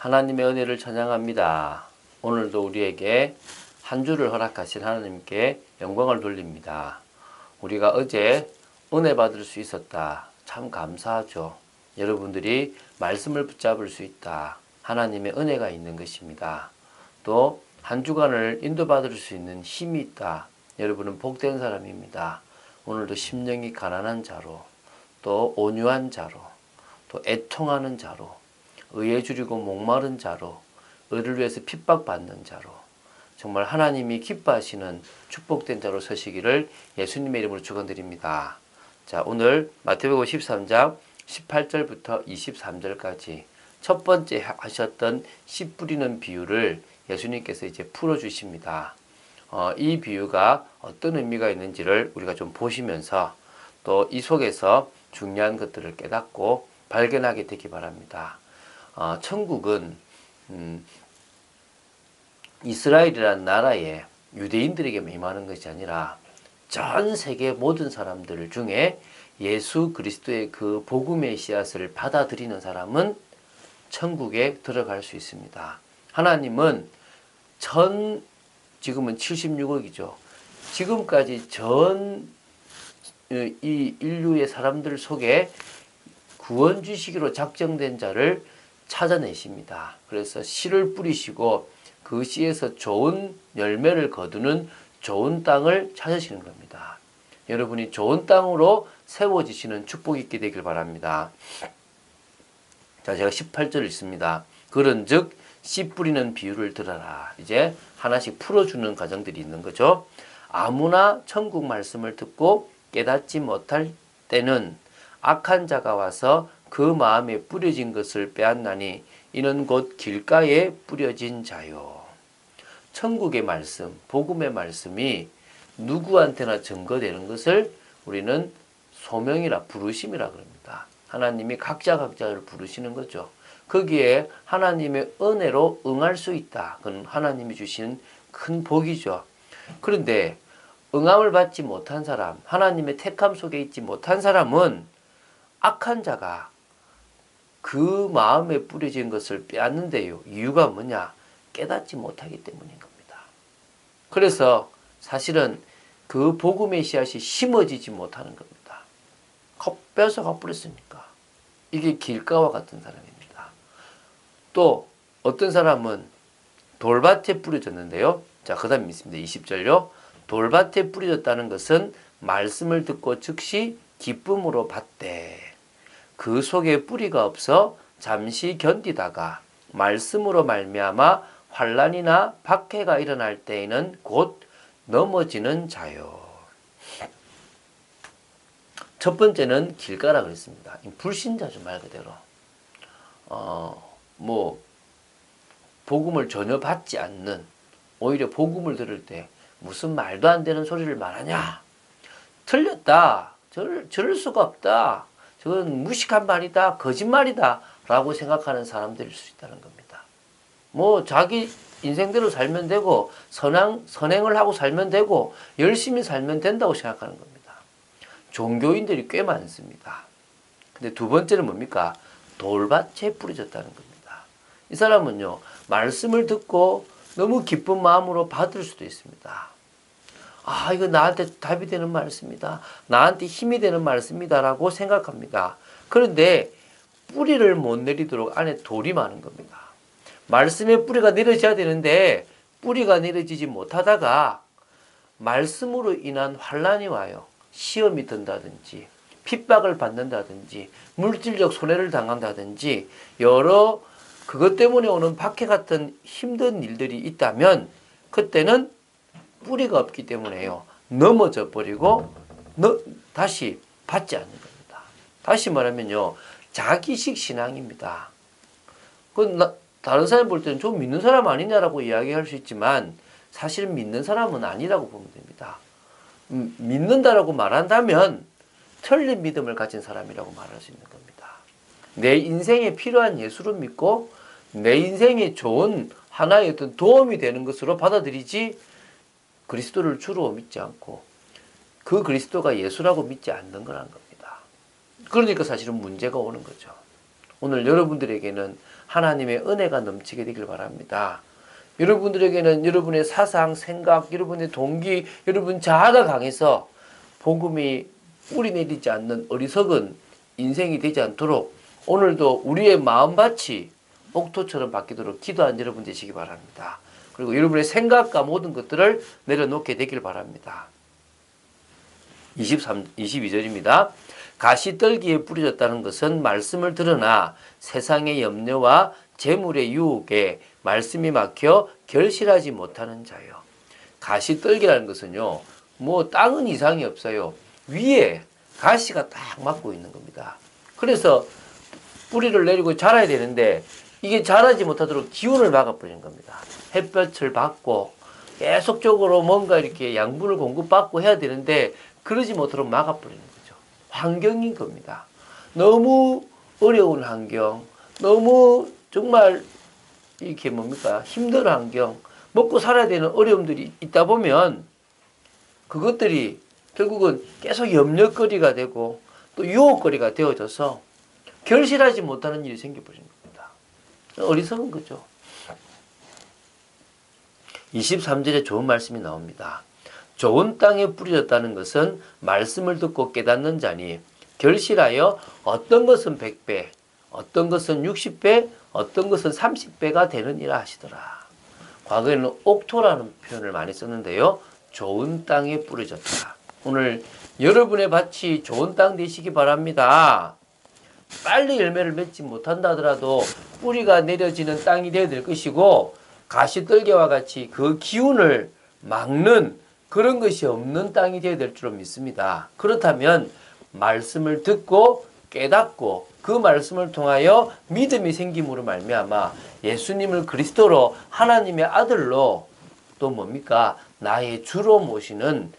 하나님의 은혜를 찬양합니다. 오늘도 우리에게 한 주를 허락하신 하나님께 영광을 돌립니다. 우리가 어제 은혜 받을 수 있었다. 참 감사하죠. 여러분들이 말씀을 붙잡을 수 있다. 하나님의 은혜가 있는 것입니다. 또 한 주간을 인도받을 수 있는 힘이 있다. 여러분은 복된 사람입니다. 오늘도 심령이 가난한 자로, 또 온유한 자로, 또 애통하는 자로, 의에 줄이고 목마른 자로, 의를 위해서 핍박받는 자로, 정말 하나님이 기뻐하시는 축복된 자로 서시기를 예수님의 이름으로 축원드립니다. 자, 오늘 마태복음 13장 18절부터 23절까지 첫 번째 하셨던 씨 뿌리는 비유를 예수님께서 이제 풀어주십니다. 이 비유가 어떤 의미가 있는지를 우리가 좀 보시면서 또 이 속에서 중요한 것들을 깨닫고 발견하게 되기 바랍니다. 천국은 이스라엘이라는 나라에 유대인들에게만 임하는 것이 아니라 전 세계 모든 사람들 중에 예수 그리스도의 그 복음의 씨앗을 받아들이는 사람은 천국에 들어갈 수 있습니다. 하나님은 지금은 76억이죠. 지금까지 이 인류의 사람들 속에 구원 주시기로 작정된 자를 찾아내십니다. 그래서 씨를 뿌리시고 그 씨에서 좋은 열매를 거두는 좋은 땅을 찾으시는 겁니다. 여러분이 좋은 땅으로 세워지시는 축복이 있게 되길 바랍니다. 자, 제가 18절 읽습니다. 그런즉 씨 뿌리는 비유를 들어라. 이제 하나씩 풀어주는 과정들이 있는 거죠. 아무나 천국 말씀을 듣고 깨닫지 못할 때는 악한 자가 와서 그 마음에 뿌려진 것을 빼앗나니 이는 곧 길가에 뿌려진 자요. 천국의 말씀, 복음의 말씀이 누구한테나 증거되는 것을 우리는 소명이라 부르심이라 그럽니다. 하나님이 각자를 부르시는 거죠. 거기에 하나님의 은혜로 응할 수 있다. 그건 하나님이 주신 큰 복이죠. 그런데 응함을 받지 못한 사람, 하나님의 택함 속에 있지 못한 사람은 악한 자가 그 마음에 뿌려진 것을 빼앗는데요. 이유가 뭐냐? 깨닫지 못하기 때문인 겁니다. 그래서 사실은 그 복음의 씨앗이 심어지지 못하는 겁니다. 뺏어가 버렸으니까. 이게 길가와 같은 사람입니다. 또 어떤 사람은 돌밭에 뿌려졌는데요. 자, 그 다음 있습니다. 20절요. 돌밭에 뿌려졌다는 것은 말씀을 듣고 즉시 기쁨으로 받되 그 속에 뿌리가 없어 잠시 견디다가 말씀으로 말미암아 환난이나 박해가 일어날 때에는 곧 넘어지는 자요. 첫 번째는 길가라 그랬습니다. 불신자죠, 말 그대로. 복음을 전혀 받지 않는, 오히려 복음을 들을 때 무슨 말도 안 되는 소리를 말하냐? 틀렸다. 저럴 수가 없다. 저건 무식한 말이다. 거짓말이다. 라고 생각하는 사람들일 수 있다는 겁니다. 자기 인생대로 살면 되고, 선행을 하고 살면 되고, 열심히 살면 된다고 생각하는 겁니다. 종교인들이 꽤 많습니다. 근데 두 번째는 뭡니까? 돌밭에 뿌려졌다는 겁니다. 이 사람은요, 말씀을 듣고 너무 기쁜 마음으로 받을 수도 있습니다. 이거 나한테 답이 되는 말씀이다. 나한테 힘이 되는 말씀이다. 라고 생각합니다. 그런데 뿌리를 못 내리도록 안에 돌이 많은 겁니다. 말씀의 뿌리가 내려져야 되는데 뿌리가 내려지지 못하다가 말씀으로 인한 환난이 와요. 시험이 든다든지 핍박을 받는다든지 물질적 손해를 당한다든지 여러 그것 때문에 오는 박해 같은 힘든 일들이 있다면 그때는 뿌리가 없기 때문에요. 넘어져 버리고 다시 받지 않는 겁니다. 다시 말하면요. 자기식 신앙입니다. 다른 사람 볼 때는 좀 믿는 사람 아니냐라고 이야기할 수 있지만 사실은 믿는 사람은 아니라고 보면 됩니다. 믿는다라고 말한다면 틀린 믿음을 가진 사람이라고 말할 수 있는 겁니다. 내 인생에 필요한 예수를 믿고 내 인생에 좋은 하나의 어떤 도움이 되는 것으로 받아들이지 그리스도를 주로 믿지 않고 그 그리스도가 예수라고 믿지 않는 거란 겁니다. 그러니까 사실은 문제가 오는 거죠. 오늘 여러분들에게는 하나님의 은혜가 넘치게 되길 바랍니다. 여러분들에게는 여러분의 사상, 생각, 여러분의 동기, 여러분 자아가 강해서 복음이 뿌리내리지 않는 어리석은 인생이 되지 않도록 오늘도 우리의 마음밭이 옥토처럼 바뀌도록 기도한 여러분 되시기 바랍니다. 그리고 여러분의 생각과 모든 것들을 내려놓게 되길 바랍니다. 22절입니다. 가시떨기에 뿌려졌다는 것은 말씀을 들으나 세상의 염려와 재물의 유혹에 말씀이 막혀 결실하지 못하는 자요. 가시떨기라는 것은요, 뭐 땅은 이상이 없어요. 위에 가시가 딱 막고 있는 겁니다. 그래서 뿌리를 내리고 자라야 되는데 이게 자라지 못하도록 기운을 막아버리는 겁니다. 햇볕을 받고 계속적으로 뭔가 이렇게 양분을 공급받고 해야 되는데 그러지 못하도록 막아버리는 거죠. 환경인 겁니다. 너무 어려운 환경, 너무 정말 이렇게 뭡니까? 힘든 환경, 먹고 살아야 되는 어려움들이 있다 보면 그것들이 결국은 계속 염려거리가 되고 또 유혹거리가 되어져서 결실하지 못하는 일이 생겨버리는 겁니다. 어리석은 거죠. 23절에 좋은 말씀이 나옵니다. 좋은 땅에 뿌려졌다는 것은 말씀을 듣고 깨닫는 자니 결실하여 어떤 것은 100배, 어떤 것은 60배, 어떤 것은 30배가 되느니라 하시더라. 과거에는 옥토라는 표현을 많이 썼는데요. 좋은 땅에 뿌려졌다. 오늘 여러분의 밭이 좋은 땅 되시기 바랍니다. 빨리 열매를 맺지 못한다 하더라도 뿌리가 내려지는 땅이 되어야 될 것이고 가시떨기와 같이 그 기운을 막는 그런 것이 없는 땅이 되어야 될 줄로 믿습니다. 그렇다면 말씀을 듣고 깨닫고 그 말씀을 통하여 믿음이 생김으로 말미암아 예수님을 그리스도로 하나님의 아들로 또 뭡니까? 나의 주로 모시는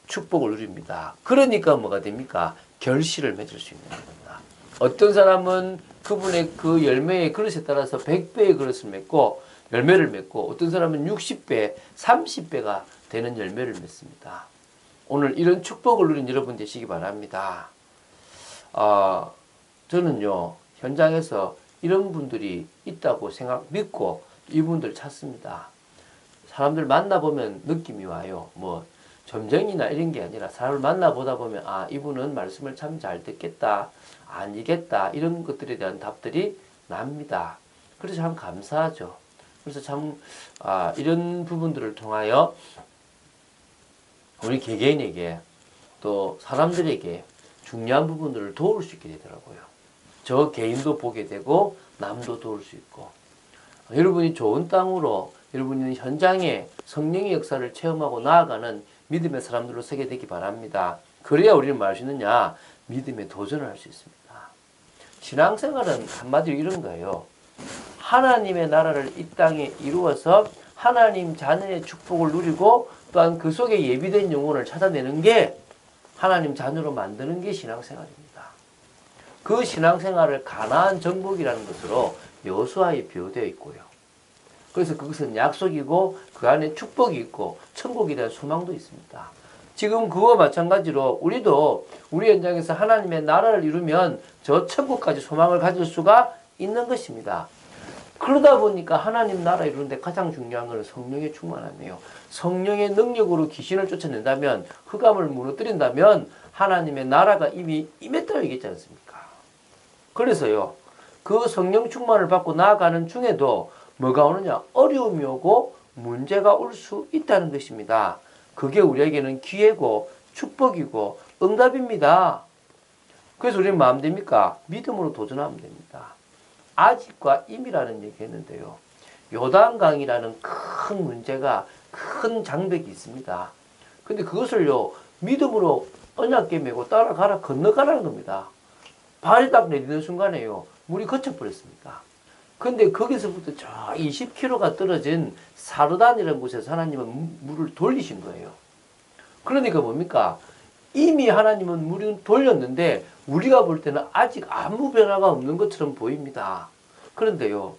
축복을 누립니다. 그러니까 뭐가 됩니까? 결실을 맺을 수 있는 겁니다. 어떤 사람은 그분의 그 열매의 그릇에 따라서 100배의 그릇을 맺고 열매를 맺고 어떤 사람은 60배, 30배가 되는 열매를 맺습니다. 오늘 이런 축복을 누린 여러분 되시기 바랍니다. 저는요, 현장에서 이런 분들이 있다고 믿고 이분들 찾습니다. 사람들 만나보면 느낌이 와요. 뭐, 점쟁이나 이런 게 아니라 사람을 만나보다 보면, 이분은 말씀을 참 잘 듣겠다, 아니겠다, 이런 것들에 대한 답들이 납니다. 그래서 참 감사하죠. 그래서 참, 이런 부분들을 통하여 우리 개개인에게 또 사람들에게 중요한 부분들을 도울 수 있게 되더라고요. 저 개인도 보게 되고 남도 도울 수 있고 여러분이 좋은 땅으로 여러분이 현장에 성령의 역사를 체험하고 나아가는 믿음의 사람들로 서게 되기 바랍니다. 그래야 우리는 뭐 할 수 있느냐? 믿음에 도전을 할 수 있습니다. 신앙생활은 한마디로 이런 거예요. 하나님의 나라를 이 땅에 이루어서 하나님 자녀의 축복을 누리고 또한 그 속에 예비된 영혼을 찾아내는 게 하나님 자녀로 만드는 게 신앙생활입니다. 그 신앙생활을 가나안 정복이라는 것으로 여호수아에 비유되어 있고요. 그래서 그것은 약속이고 그 안에 축복이 있고 천국에 대한 소망도 있습니다. 지금 그와 마찬가지로 우리도 우리 현장에서 하나님의 나라를 이루면 저 천국까지 소망을 가질 수가 있는 것입니다. 그러다 보니까 하나님 나라 이루는데 가장 중요한 것은 성령의 충만함이에요. 성령의 능력으로 귀신을 쫓아낸다면, 흑암을 무너뜨린다면 하나님의 나라가 이미 임했다고 얘기했지 않습니까? 그래서요, 그 성령 충만을 받고 나아가는 중에도 뭐가 오느냐? 어려움이 오고 문제가 올 수 있다는 것입니다. 그게 우리에게는 기회고 축복이고 응답입니다. 그래서 우리는 뭐 하면 됩니까? 믿음으로 도전하면 됩니다. 아직과 임이라는 얘기 했는데요. 요단강이라는 큰 문제가, 큰 장벽이 있습니다. 근데 그것을요, 믿음으로 언약궤 메고 따라가라, 건너가라는 겁니다. 발이 딱 내리는 순간에요, 물이 거쳐버렸습니다. 근데 거기서부터 저 20km가 떨어진 사르단이라는 곳에서 하나님은 물을 돌리신 거예요. 그러니까 뭡니까? 이미 하나님은 물을 돌렸는데 우리가 볼 때는 아직 아무 변화가 없는 것처럼 보입니다. 그런데요,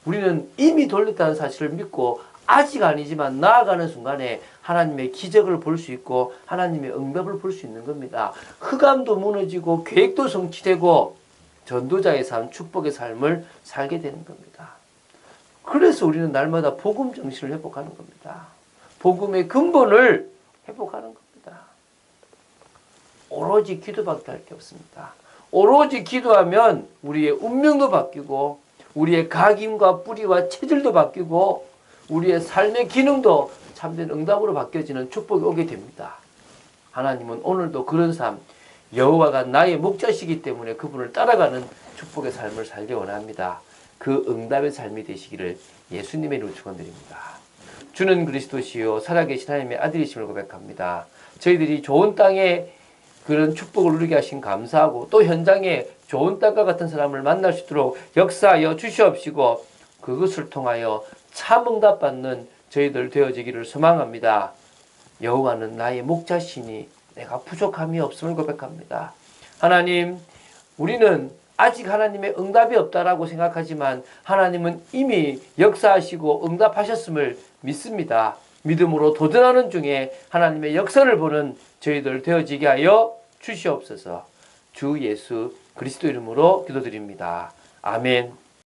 우리는 이미 돌렸다는 사실을 믿고 아직 아니지만 나아가는 순간에 하나님의 기적을 볼 수 있고 하나님의 응답을 볼 수 있는 겁니다. 흑암도 무너지고 계획도 성취되고 전도자의 삶, 축복의 삶을 살게 되는 겁니다. 그래서 우리는 날마다 복음 정신을 회복하는 겁니다. 복음의 근본을 회복하는 겁니다. 오로지 기도밖에 할 게 없습니다. 오로지 기도하면 우리의 운명도 바뀌고 우리의 각인과 뿌리와 체질도 바뀌고 우리의 삶의 기능도 참된 응답으로 바뀌어지는 축복이 오게 됩니다. 하나님은 오늘도 그런 삶, 여호와가 나의 목자시기 때문에 그분을 따라가는 축복의 삶을 살기 원합니다. 그 응답의 삶이 되시기를 예수님의 이름으로 축원드립니다. 주는 그리스도시요 살아계신 하나님의 아들이심을 고백합니다. 저희들이 좋은 땅에 그런 축복을 누리게 하신 감사하고 또 현장에 좋은 땅과 같은 사람을 만날 수 있도록 역사하여 주시옵시고 그것을 통하여 참 응답받는 저희들 되어지기를 소망합니다. 여호와는 나의 목자시니 내가 부족함이 없음을 고백합니다. 하나님, 우리는 아직 하나님의 응답이 없다라고 생각하지만 하나님은 이미 역사하시고 응답하셨음을 믿습니다. 믿음으로 도전하는 중에 하나님의 역사를 보는 저희들 되어지게 하여 주시옵소서. 주 예수 그리스도 이름으로 기도드립니다. 아멘.